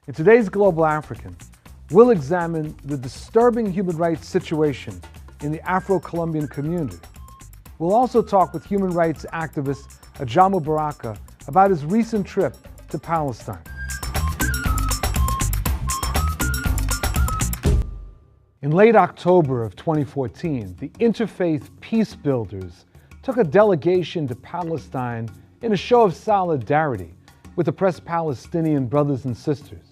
In today's Global African, we'll examine the disturbing human rights situation in the Afro-Colombian community. We'll also talk with human rights activist Ajamu Baraka about his recent trip to Palestine. In late October of 2014, the Interfaith Peace Builders took a delegation to Palestine in a show of solidarity with oppressed Palestinian brothers and sisters.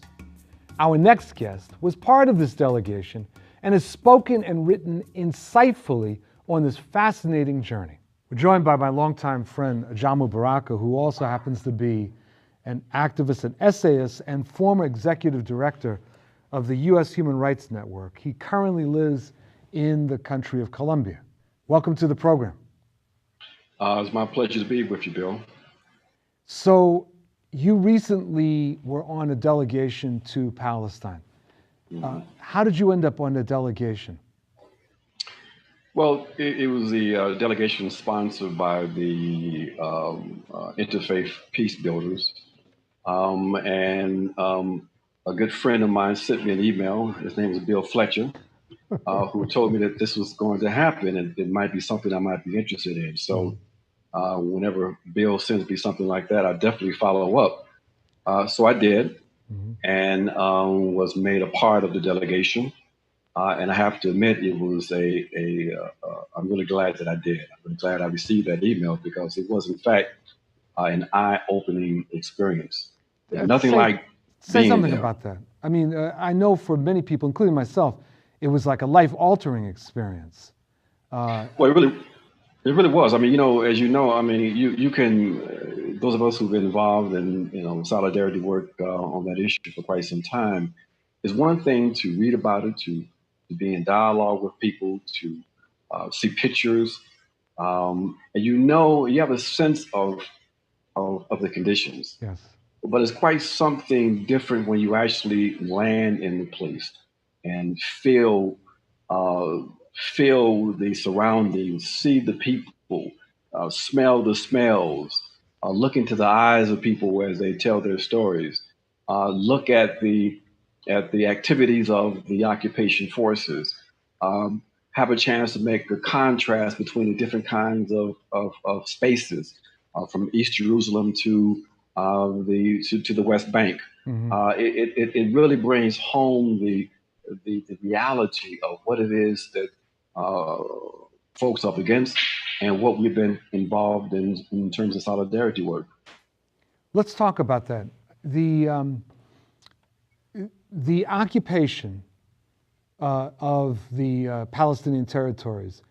Our next guest was part of this delegation and has spoken and written insightfully on this fascinating journey. We're joined by my longtime friend Ajamu Baraka, who also happens to be an activist and essayist and former executive director of the U.S. Human Rights Network. He currently lives in the country of Colombia. Welcome to the program. It's my pleasure to be with you, Bill. So you recently were on a delegation to Palestine. How did you end up on the delegation? Well, it was the delegation sponsored by the Interfaith Peace Builders. A good friend of mine sent me an email. His name is Bill Fletcher, who told me that this was going to happen and it might be something I might be interested in. So whenever Bill sends me something like that, I definitely follow up. So I did, and was made a part of the delegation. And I have to admit, it was I'm really glad that I did. I'm really glad I received that email because it was, in fact, an eye-opening experience. Nothing like Say something there. about that. I mean, I know for many people, including myself, it was like a life-altering experience. Well, it really was. I mean, as you know, I mean, you can, those of us who've been involved in, solidarity work on that issue for quite some time, it's one thing to read about it, to be in dialogue with people, to see pictures, and you have a sense of the conditions. Yes. But it's quite something different when you actually land in the place and uh, feel the surroundings, see the people, smell the smells, look into the eyes of people as they tell their stories, look at the activities of the occupation forces, have a chance to make a contrast between the different kinds of spaces, from East Jerusalem to the West Bank. It really brings home the reality of what it is that folks up against and what we've been involved in terms of solidarity work. Let's talk about that. The occupation of the Palestinian territories,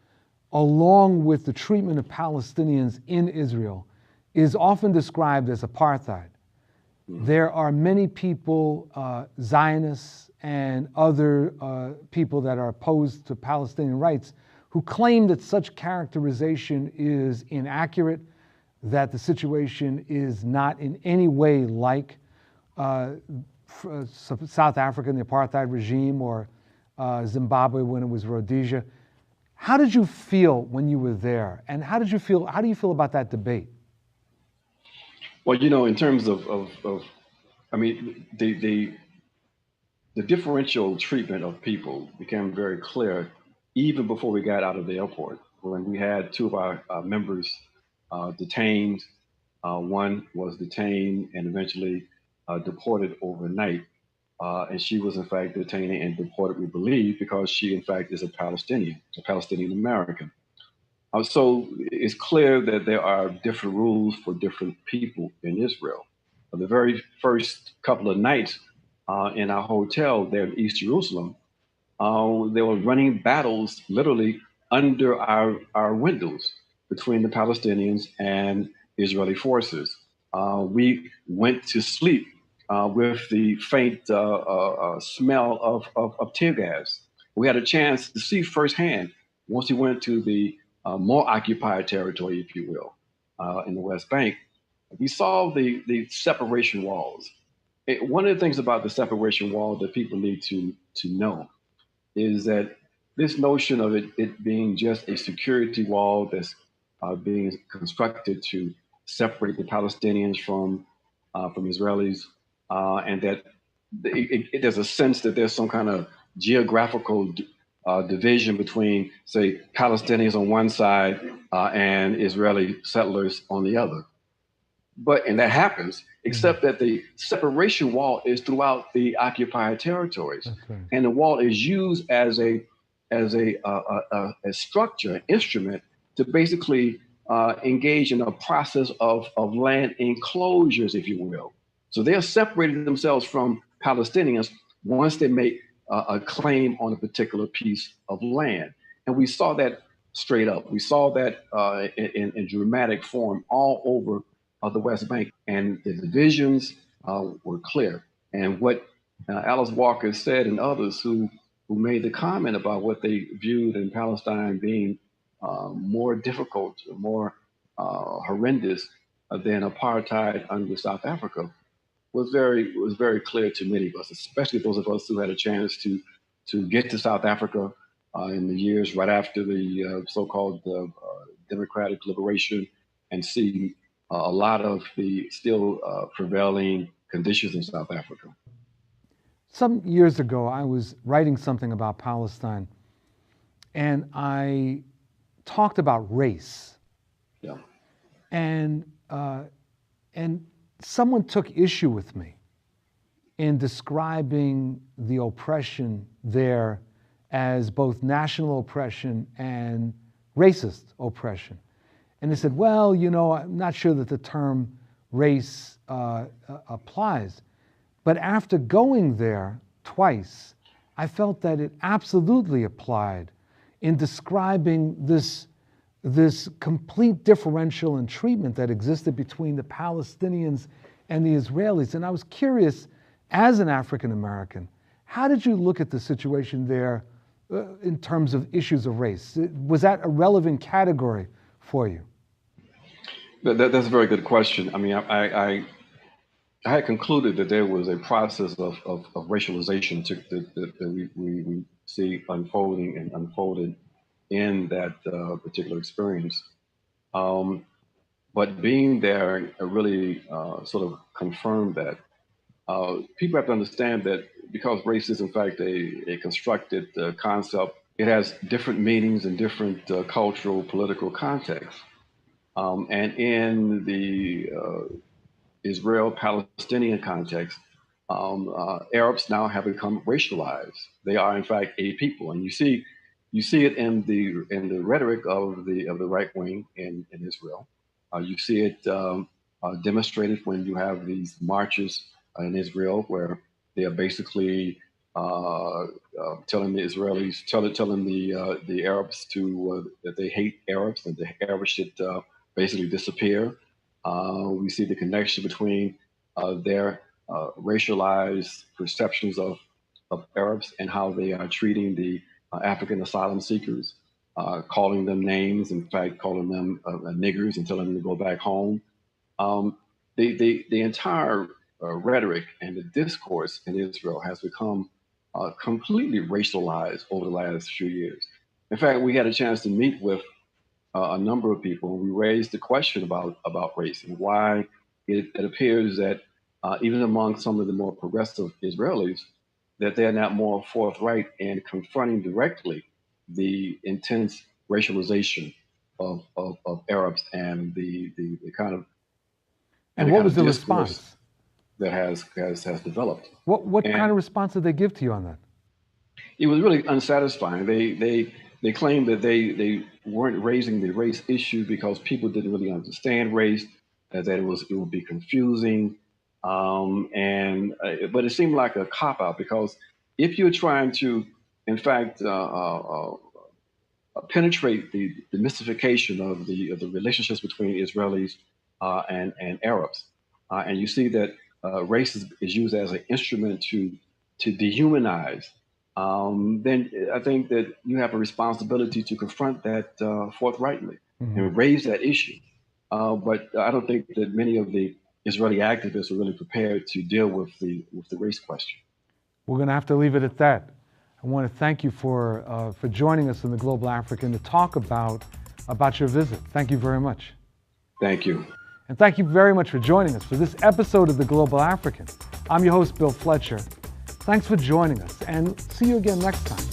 along with the treatment of Palestinians in Israel, is often described as apartheid. There are many people, Zionists and other people that are opposed to Palestinian rights, who claim that such characterization is inaccurate, that the situation is not in any way like South Africa in the apartheid regime, or Zimbabwe when it was Rhodesia. How did you feel when you were there? And how do you feel about that debate? Well, in terms of I mean, the differential treatment of people became very clear even before we got out of the airport, when we had two of our members detained. One was detained and eventually deported overnight. And she was, in fact, detained and deported, we believe, because she, in fact, is a Palestinian American. So it's clear that there are different rules for different people in Israel. The very first couple of nights in our hotel there in East Jerusalem, they were running battles literally under our windows between the Palestinians and Israeli forces. We went to sleep with the faint smell of tear gas. We had a chance to see firsthand once we went to the more occupied territory, if you will, in the West Bank. We saw the separation walls. One of the things about the separation wall that people need to know is that this notion of it being just a security wall that's being constructed to separate the Palestinians from Israelis, and that there's a sense that there's some kind of geographical division between, say, Palestinians on one side and Israeli settlers on the other. And that happens, except that the separation wall is throughout the occupied territories, right. and the wall is used as a structure, instrument to basically engage in a process of land enclosures, if you will. So they are separating themselves from Palestinians once they make a claim on a particular piece of land. And we saw that straight up. We saw that in dramatic form all over the West Bank, and the divisions were clear. And what Alice Walker said, and others who made the comment about what they viewed in Palestine being more difficult, more horrendous than apartheid under South Africa, was very clear to many of us, especially those of us who had a chance to get to South Africa in the years right after the so-called democratic liberation, and see a lot of the still prevailing conditions in South Africa. Some years ago, I was writing something about Palestine, and I talked about race. Yeah. And someone took issue with me in describing the oppression there as both national oppression and racist oppression. And they said, well, you know, I'm not sure that the term race applies. But after going there twice, I felt that it absolutely applied in describing this complete differential in treatment that existed between the Palestinians and the Israelis. And I was curious, as an African American, how did you look at the situation there in terms of issues of race? Was that a relevant category for you? That's a very good question. I mean, I had concluded that there was a process of racialization that we see unfolding and unfolded in that particular experience. But being there really sort of confirmed that. People have to understand that because race is in fact a constructed concept, it has different meanings in different cultural, political contexts. And in the Israel-Palestinian context, Arabs now have become racialized. They are in fact a people, and you see it in the rhetoric of the right wing in Israel. You see it demonstrated when you have these marches in Israel, where they are basically telling the Israelis, telling the Arabs that they hate Arabs, and the Arabs should basically disappear. We see the connection between their racialized perceptions of Arabs and how they are treating the African asylum seekers, calling them names, in fact, calling them niggers and telling them to go back home. The entire rhetoric and the discourse in Israel has become completely racialized over the last few years. In fact, we had a chance to meet with a number of people. We raised the question about race and why it appears that even among some of the more progressive Israelis, that they're not more forthright in confronting directly the intense racialization of Arabs and the kind of and what was the response that has developed. What kind of response did they give to you on that? It was really unsatisfying. They claimed that they weren't raising the race issue because people didn't really understand race, that it would be confusing, but it seemed like a cop out, because if you're trying to, in fact, penetrate the mystification of the relationships between Israelis and Arabs, and you see that race is used as an instrument to dehumanize, then I think that you have a responsibility to confront that forthrightly and raise that issue. But I don't think that many of the Israeli activists are really prepared to deal with the race question. We're going to have to leave it at that. I want to thank you for joining us in the Global African to talk about your visit. Thank you very much. Thank you. And thank you very much for joining us for this episode of The Global African. I'm your host, Bill Fletcher. Thanks for joining us, and see you again next time.